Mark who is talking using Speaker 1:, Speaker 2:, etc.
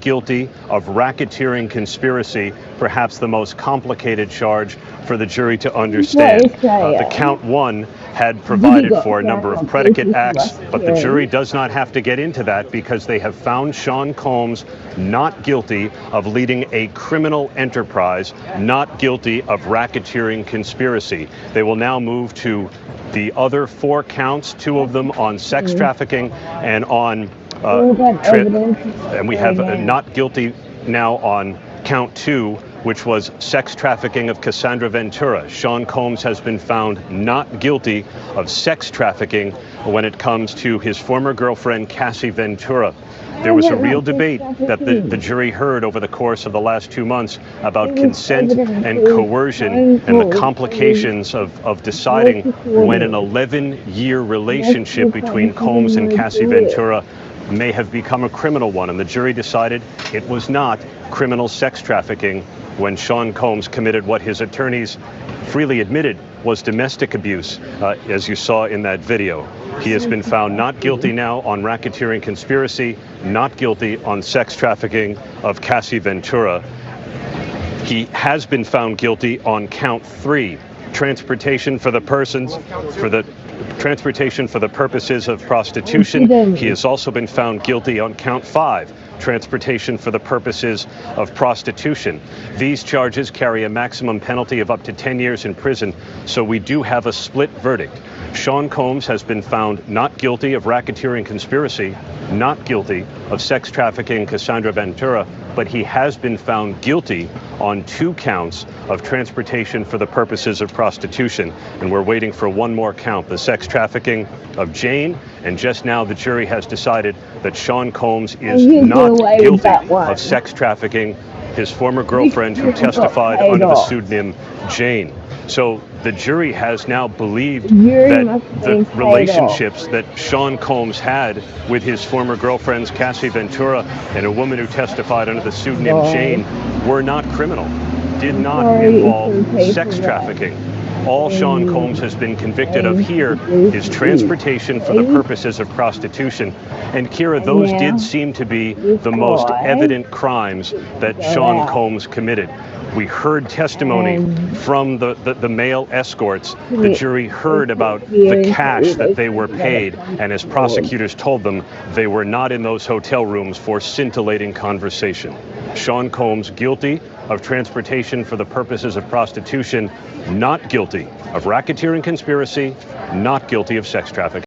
Speaker 1: guilty of racketeering conspiracy, perhaps the most complicated charge for the jury to understand. The count one had provided for a number of predicate acts, but the jury does not have to get into that because they have found Sean Combs not guilty of leading a criminal enterprise, not guilty of racketeering conspiracy. They will now move to the other 4 counts, 2 of them on sex trafficking and on and we have not guilty now on count 2, which was sex trafficking of Cassandra Ventura. Sean Combs has been found not guilty of sex trafficking when it comes to his former girlfriend, Cassie Ventura. There was a real debate that the jury heard over the course of the last 2 months about consent and coercion and the complications of deciding when an 11-year relationship between Combs and Cassie Ventura may have become a criminal one. And the jury decided it was not criminal sex trafficking when Sean Combs committed what his attorneys freely admitted was domestic abuse, as you saw in that video. He has been found not guilty now on racketeering conspiracy, not guilty on sex trafficking of Cassie Ventura. He has been found guilty on count 3, transportation for the purposes of prostitution. He has also been found guilty on count 5, transportation for the purposes of prostitution. These charges carry a maximum penalty of up to 10 years in prison, so we do have a split verdict. Sean Combs has been found not guilty of racketeering conspiracy, not guilty of sex trafficking Cassandra Ventura, but he has been found guilty on 2 counts of transportation for the purposes of prostitution. And we're waiting for one more count, the sex trafficking of Jane. And just now the jury has decided that Sean Combs is not guilty of sex trafficking his former girlfriend who testified under the pseudonym Jane. So the jury has now believed that the relationships that Sean Combs had with his former girlfriends, Cassie Ventura and a woman who testified under the pseudonym Jane, were not criminal, did not involve sex trafficking. All Sean Combs has been convicted of here is transportation for the purposes of prostitution. And Kira, those did seem to be the most evident crimes that Sean Combs committed. We heard testimony from the male escorts. The jury heard about the cash that they were paid, and as prosecutors told them, they were not in those hotel rooms for scintillating conversation. Sean Combs guilty of transportation for the purposes of prostitution, not guilty of racketeering conspiracy, not guilty of sex trafficking.